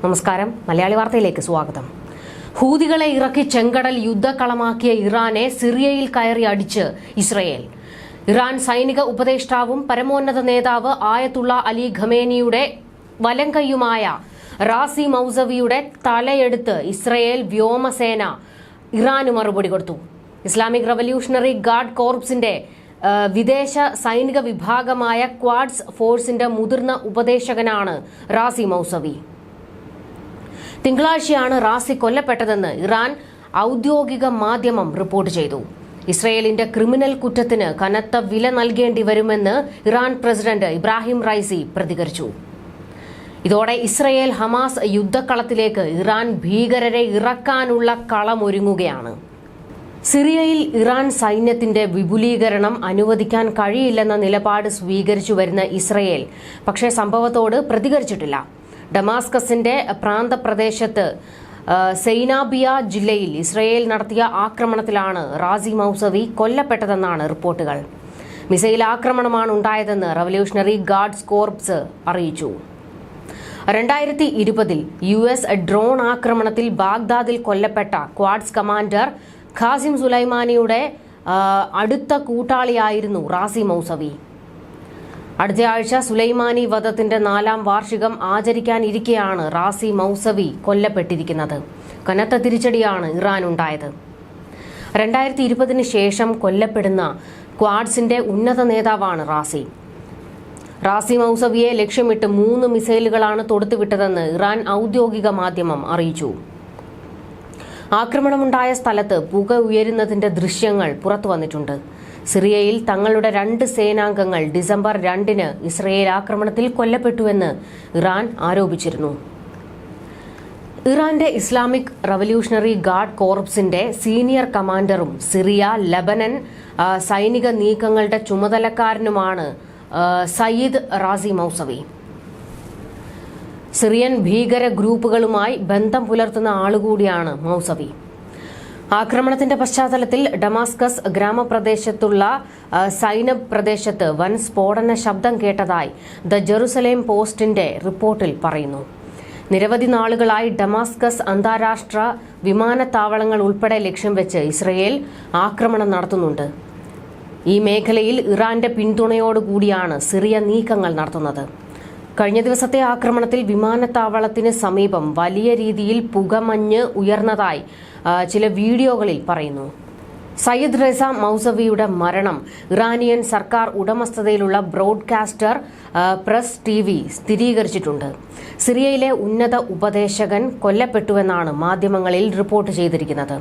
നമസ്കാരം. മലയാളി വാർത്തയിലേക്ക് സ്വാഗതം. ഹൂതികളെ ഇറക്കി ചെങ്കടൽ യുദ്ധക്കളമാക്കിയ ഇറാനെ സിറിയയിൽ കയറി അടിച്ച് ഇസ്രയേൽ. ഇറാൻ സൈനിക ഉപദേഷ്ടാവും പരമോന്നത നേതാവ് ആയത്തുള്ള അലി ഖമേനിയുടെ വലംകൈയുമായ റാസി മൗസവിയുടെ തലയെടുത്ത് ഇസ്രയേൽ വ്യോമസേന ഇറാന് മറുപടി കൊടുത്തു. ഇസ്ലാമിക് റവല്യൂഷണറി ഗാർഡ് കോർപ്സിന്റെ വിദേശ സൈനിക വിഭാഗമായ ക്വാഡ്സ് ഫോഴ്സിന്റെ മുതിർന്ന ഉപദേശകനാണ് റാസി മൗസവി. തിങ്കളാഴ്ചയാണ് റാസി കൊല്ലപ്പെട്ടതെന്ന് ഇറാൻ ഔദ്യോഗിക മാധ്യമം റിപ്പോർട്ട് ചെയ്തു. ഇസ്രയേലിന്റെ ക്രിമിനൽ കുറ്റത്തിന് കനത്ത വില നൽകേണ്ടി വരുമെന്ന് ഇറാൻ പ്രസിഡന്റ് ഇബ്രാഹിം റൈസി പ്രതികരിച്ചു. ഇതോടെ ഇസ്രയേൽ ഹമാസ് യുദ്ധക്കളത്തിലേക്ക് ഇറാൻ ഭീകരരെ ഇറക്കാനുള്ള കളമൊരുങ്ങുകയാണ്. സിറിയയിൽ ഇറാൻ സൈന്യത്തിന്റെ വിപുലീകരണം അനുവദിക്കാൻ കഴിയില്ലെന്ന നിലപാട് സ്വീകരിച്ചു വരുന്ന ഇസ്രയേൽ പക്ഷേ സംഭവത്തോട് പ്രതികരിച്ചിട്ടില്ല. ഡമാസ്കസിന്റെ പ്രാന്തപ്രദേശത്ത് സെയ്നാബിയ ജില്ലയിൽ ഇസ്രയേൽ നടത്തിയ ആക്രമണത്തിലാണ് റാസി മൗസവി കൊല്ലപ്പെട്ടതെന്നാണ് റിപ്പോർട്ടുകൾ. മിസൈൽ ആക്രമണമാണ് ഉണ്ടായതെന്ന് റവല്യൂഷണറി ഗാർഡ്സ് കോർപ്സ് അറിയിച്ചു. 2020 US ഡ്രോൺ ആക്രമണത്തിൽ ബാഗ്ദാദിൽ കൊല്ലപ്പെട്ട ക്വാഡ്സ് കമാൻഡർ ഖാസിം സുലൈമാനിയുടെ അടുത്ത കൂട്ടാളിയായിരുന്നു റാസി മൗസവി. അടുത്ത ആഴ്ച സുലൈമാനി വധത്തിന്റെ 4ാം വാർഷികം ആചരിക്കാനിരിക്കെയാണ് റാസി മൗസവി കൊല്ലപ്പെട്ടിരിക്കുന്നത്. കനത്ത തിരിച്ചടിയാണ് ഇറാൻ ഉണ്ടായത്. 2020 ശേഷം കൊല്ലപ്പെടുന്ന ക്വാഡ്സിന്റെ ഉന്നത നേതാവാണ് റാസി. റാസി മൗസവിയെ ലക്ഷ്യമിട്ട് 3 മിസൈലുകളാണ് തൊടുത്തുവിട്ടതെന്ന് ഇറാൻ ഔദ്യോഗിക മാധ്യമം അറിയിച്ചു. ആക്രമണമുണ്ടായ സ്ഥലത്ത് പുക ഉയരുന്നതിന്റെ ദൃശ്യങ്ങൾ പുറത്തു വന്നിട്ടുണ്ട്. സിറിയയിൽ തങ്ങളുടെ 2 സേനാംഗങ്ങൾ ഡിസംബർ 2 ഇസ്രയേൽ ആക്രമണത്തിൽ കൊല്ലപ്പെട്ടുവെന്ന് ഇറാൻ ആരോപിച്ചിരുന്നു. ഇറാന്റെ ഇസ്ലാമിക് റവല്യൂഷണറി ഗാർഡ് കോർപ്സിന്റെ സീനിയർ കമാൻഡറും സിറിയ ലബനൻ സൈനിക നീക്കങ്ങളുടെ ചുമതലക്കാരനുമാണ് സയ്യിദ് റാസി മൗസവി. സിറിയൻ ഭീകര ഗ്രൂപ്പുകളുമായി ബന്ധം പുലർത്തുന്ന ആളുകൂടിയാണ് മൗസവി. ആക്രമണത്തിന്റെ പശ്ചാത്തലത്തിൽ ഡമാസ്കസ് ഗ്രാമപ്രദേശത്തുള്ള സൈനബ് പ്രദേശത്ത് വൻ സ്ഫോടന ശബ്ദം കേട്ടതായി ദ ജെറുസലേം പോസ്റ്റിന്റെ റിപ്പോർട്ടിൽ പറയുന്നു. നിരവധി നാളുകളായി ഡമാസ്കസ് അന്താരാഷ്ട്ര വിമാനത്താവളങ്ങൾ ഉൾപ്പെടെ ലക്ഷ്യം വെച്ച് ഇസ്രയേൽ ആക്രമണം നടത്തുന്നുണ്ട്. ഈ മേഖലയിൽ ഇറാന്റെ പിന്തുണയോടുകൂടിയാണ് സിറിയ നീക്കങ്ങൾ നടത്തുന്നത്. കഴിഞ്ഞ ദിവസത്തെ ആക്രമണത്തിൽ വിമാനത്താവളത്തിന് സമീപം വലിയ രീതിയിൽ പുകമഞ്ഞ് ഉയർന്നതായി ചില വീഡിയോകളിൽ പറയുന്നു. സയ്യിദ് റസ മൗസവിയുടെ മരണം ഇറാനിയൻ സർക്കാർ ഉടമസ്ഥതയിലുള്ള ബ്രോഡ്കാസ്റ്റർ പ്രസ് TV സ്ഥിരീകരിച്ചിട്ടുണ്ട്. സിറിയയിലെ ഉന്നത ഉപദേശകൻ കൊല്ലപ്പെട്ടുവെന്നാണ് മാധ്യമങ്ങളിൽ റിപ്പോർട്ട് ചെയ്തിരിക്കുന്നത്.